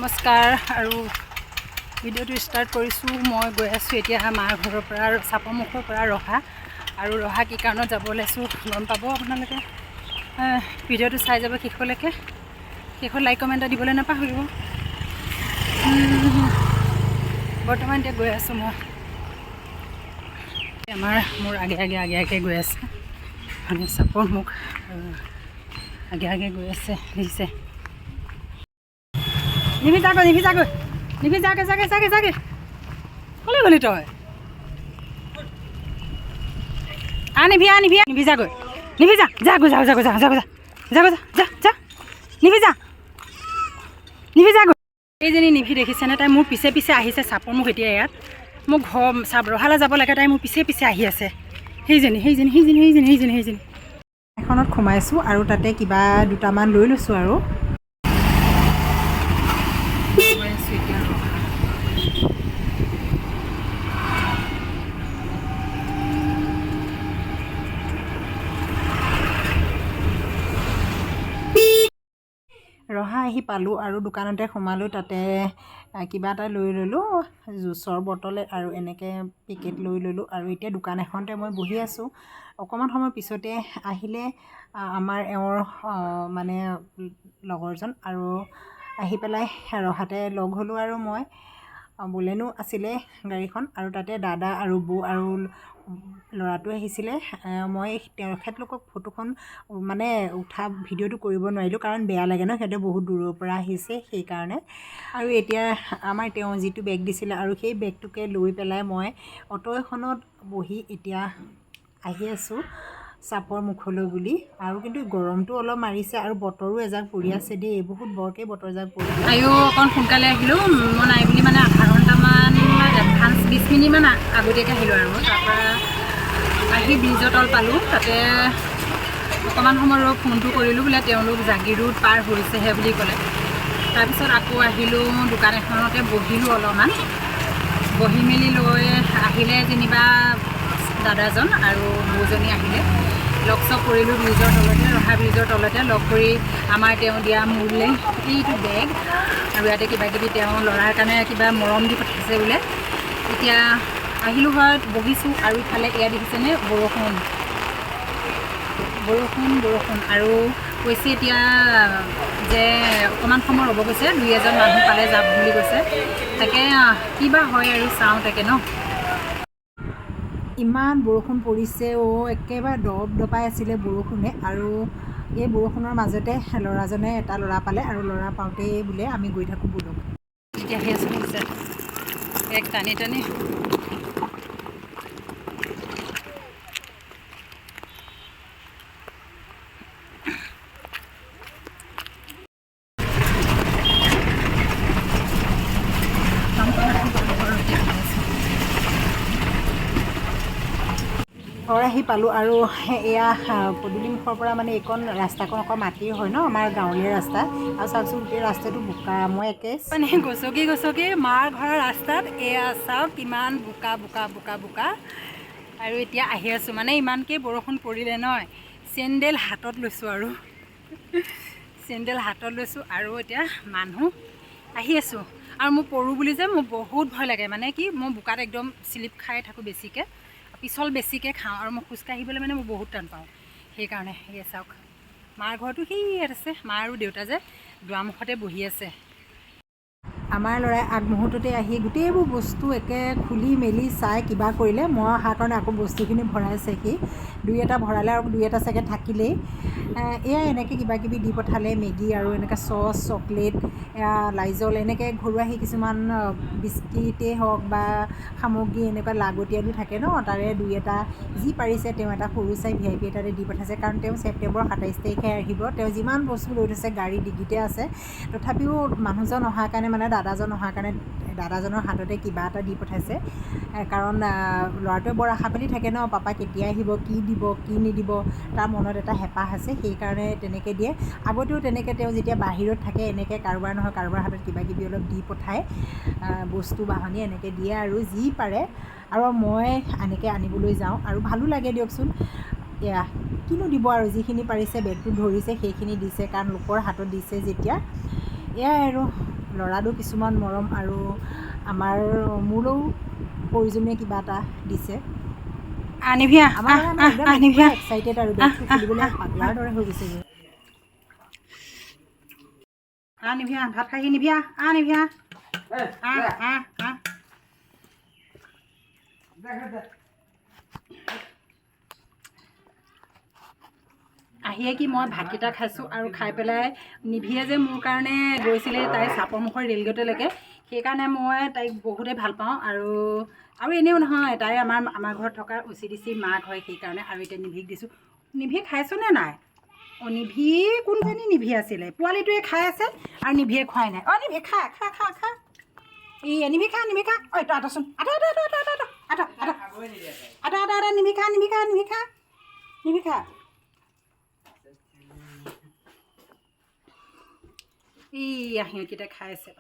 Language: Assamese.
নমস্কাৰ আৰু ভিডিঅ'টো ষ্টাৰ্ট কৰিছোঁ। মই গৈ আছোঁ এতিয়া মাৰ ঘৰৰ পৰা চাপৰমুখৰ পৰা ৰহা, আৰু ৰহা কি কাৰণত যাব ওলাইছোঁ গম পাব আপোনালোকে। ভিডিঅ'টো চাই যাব শেষলৈকে। শেষত লাইক কমেণ্ট এটা দিবলৈ নাপাহৰিব। বৰ্তমান এতিয়া গৈ আছোঁ মই, মোৰ আগে আগে গৈ আছে মানে চাপৰমুখ আগে গৈ আছে। দেখিছে নিভিজাগৈ ক'লৈ গ'লি তই? নিভিজাগৈ এইজনী নিভি দেখিছেনে? তাই মোৰ পিছে আহিছে চাপৰমুখ। এতিয়া ইয়াত মোৰ ঘৰ ৰহালৈ যাব লাগে, তাই মোৰ পিছে আহি আছে। সেইজনী এখনত সোমাইছোঁ আৰু তাতে কিবা দুটামান লৈ লৈছোঁ আৰু ৰহা আহি পালোঁ আৰু দোকানতে সোমালোঁ। তাতে কিবা এটা লৈ ল'লোঁ, জুচৰ বটল আৰু এনেকৈ পেকেট লৈ ল'লোঁ। আৰু এতিয়া দোকান এখনতে মই বহি আছোঁ। অকণমান সময় পিছতে আহিলে আমাৰ এওঁৰ মানে লগৰজন, আৰু আহি পেলাই ৰহাতে লগ হ'লোঁ। আৰু মই বুলেনো আছিলে গাড়ীখন, আৰু তাতে দাদা আৰু বৌ আৰু ল'ৰাটো আহিছিলে। মই তেখেতলোকক ফটোখন মানে উঠা ভিডিঅ'টো কৰিব নোৱাৰিলোঁ, কাৰণ বেয়া লাগে ন, সিহঁতে বহুত দূৰৰ পৰা আহিছে সেইকাৰণে। আৰু এতিয়া আমাৰ তেওঁ যিটো বেগ দিছিলে আৰু সেই বেগটোকে লৈ পেলাই মই অটো এখনত বহি এতিয়া আহি আছোঁ চাপৰমুখলৈ বুলি। আৰু কিন্তু গৰমটো অলপ মাৰিছে আৰু বতৰো এজাক পৰি আছে দেই, বহুত বৰকৈ বতৰ এজাক পৰি। অকণ সোনকালে আহিলোঁ, মই নাই বুলি মানে আধা ঘণ্টামান এডভান্স 20 মিনিটমান আগতীয়াকৈ আহিলোঁ। আৰু তাৰপৰা আহি ব্ৰিজৰ তল পালোঁ। তাতে অকণমান সময় ফোনটো কৰিলোঁ, বোলে তেওঁলোক জাগিৰোড পাৰ হৈছেহে বুলি ক'লে। তাৰপিছত আকৌ আহিলোঁ, দোকান এখনতে বহিলোঁ অলপমান। বহি মেলি লৈ আহিলে যেনিবা দাদাজন আৰু বৌজনী আহিলে, লগ চগ কৰিলোঁ ব্ৰিজৰ তলতে, ৰহা ব্ৰিজৰ তলতে লগ কৰি আমাৰ তেওঁ দিয়া মোৰলৈ এইটো বেগ আৰু ইয়াতে কিবাকিবি তেওঁ ল'ৰাৰ কাৰণে কিবা মৰম দি পঠাইছে বোলে। এতিয়া আহিলোঁ হয়, বহিছোঁ। আৰু ইফালে এয়া দেখিছেনে বৰষুণ আৰু কৈছে এতিয়া যে অকণমান সময় ৰ'ব কৈছে, 2-এজন মানুহ পালে যাম বুলি কৈছে। তাকে কিবা হয় আৰু চাওঁ তাকে ন। ইমান বৰষুণ পৰিছে একেবাৰে দপাই আছিলে বৰষুণে। আৰু এই বৰষুণৰ মাজতে ল'ৰাজনে এটা ল'ৰা পালে, আৰু ল'ৰা পাওঁতেই বোলে আমি গৈ থাকোঁ ব'লক। এতিয়া আহি আছোঁ হৈছে এক টানি ঘৰ আহি পালোঁ। আৰু এয়া পদূলিমুখৰ পৰা মানে এইকণ ৰাস্তাকণ অকণ মাটিৰ হয় ন, আমাৰ গাঁৱলীয়া ৰাস্তা। আৰু চাওকচোন গোটেই ৰাস্তাটো বোকা। মই মানে গছকি মাৰ ঘৰৰ ৰাস্তাত এয়া চাওক কিমান বোকা। আৰু এতিয়া আহি আছোঁ, মানে ইমানকৈ বৰষুণ পৰিলে নহয়, চেণ্ডেল হাতত লৈছোঁ আৰু এতিয়া মানুহ আহি আছোঁ। আৰু মোৰ পৰোঁ বুলি যে মোৰ বহুত ভয় লাগে, মানে কি মই বোকাত একদম স্লিপ খাই থাকোঁ বেছিকৈ, পিছল বেছিকৈ খাওঁ, আৰু মই খোজকাঢ়িবলৈ মানে মই বহুত টান পাওঁ। সেইকাৰণে সেয়ে চাওক, মাৰ ঘৰটো সেই ইয়াত আছে। মা আৰু দেউতা যে দুৱাৰমুখতে বহি আছে। আমাৰ ল'ৰাই আগমুহূৰ্ততে আহি গোটেইবোৰ বস্তু একে খুলি মেলি চাই কিবা কৰিলে। মই অহাৰ কাৰণে আকৌ বস্তুখিনি ভৰাইছেহি, 2-এটা ভৰালে আৰু 2-এটা চাগে থাকিলেই। এয়া এনেকৈ কিবাকিবি দি পঠালে, মেগী আৰু এনেকৈ চচ, চকলেট, লাইজল, এনেকৈ ঘৰুৱা সেই কিছুমান বিস্কিটেই হওক বা সামগ্ৰী এনেকুৱা লাগতিয়ালো থাকে ন, তাৰে 2-এটা যি পাৰিছে তেওঁ এটা সৰু চাই VIP এটাতে দি পঠাইছে। কাৰণ তেওঁ ছেপ্টেম্বৰৰ 27 তাৰিখে আহিব। তেওঁ যিমান বস্তু লৈ থৈছে গাড়ী ডিগিতে আছে, তথাপিও মানুহজন অহাৰ কাৰণে, মানে দাদাজন অহাৰ কাৰণে দাদাজনৰ হাততে কিবা এটা দি পঠাইছে। কাৰণ ল'ৰাটোৱে বৰ আশাপালি থাকে ন, পাপা কেতিয়া আহিব, কি দিব কি নিদিব, তাৰ মনত এটা হেঁপাহ আছে, সেইকাৰণে তেনেকৈ দিয়ে। আগতেও তেনেকৈ তেওঁ যেতিয়া বাহিৰত থাকে এনেকৈ কাৰোবাৰ নহয় কাৰোবাৰ হাতত কিবাকিবি অলপ দি পঠায়, বস্তু বাহনি এনেকৈ দিয়ে আৰু যি পাৰে। আৰু মই এনেকৈ আনিবলৈ যাওঁ, আৰু ভালো লাগে দিয়কচোন। এয়া কিনো দিব আৰু, যিখিনি পাৰিছে বেগটোত ধৰিছে সেইখিনি দিছে, কাৰণ লোকৰ হাতত দিছে যেতিয়া। এয়াই আৰু ল'ৰাটো কিছুমান মৰম আৰু মোলৈও প্ৰয়োজনীয় কিবা এটা দিছে। নিভিয়া আমাৰ ল'ৰা মানে একদম নিভিয়া এক্সাইটেড আৰু বেগটো খুলিবলৈ পাগলাৰ দৰে হৈ গৈছেগৈ। নিভিয়া ভাত খাহি নিভিয়া নিভিয়া আহিয়ে কি মই ভাতকেইটা খাইছোঁ আৰু খাই পেলাই নিভিয়ে যে মোৰ কাৰণে গৈছিলে তাই চাপৰমুখৰ ৰেলগেটলৈকে, সেইকাৰণে মই তাইক বহুতেই ভাল পাওঁ আৰু এনেও নহয় তাই আমাৰ ঘৰত থকা OCDC মাক হয়, সেইকাৰণে। আৰু এতিয়া নিভিক দিছোঁ। নিভিয়ে খাইছোনে নাই? নিভি কোনজনী নিভি আছিলে? পোৱালিটোৱে খাই আছে আৰু নিভিয়ে খোৱাই নাই। নিভি খা খা খা খা নিভি খা নিভি খা। তই আঁতৰচোন আঁতৰ নিভি খা নিভি খা নিভি খা নিভি খা। সিহঁতকেইটা খাই আছে।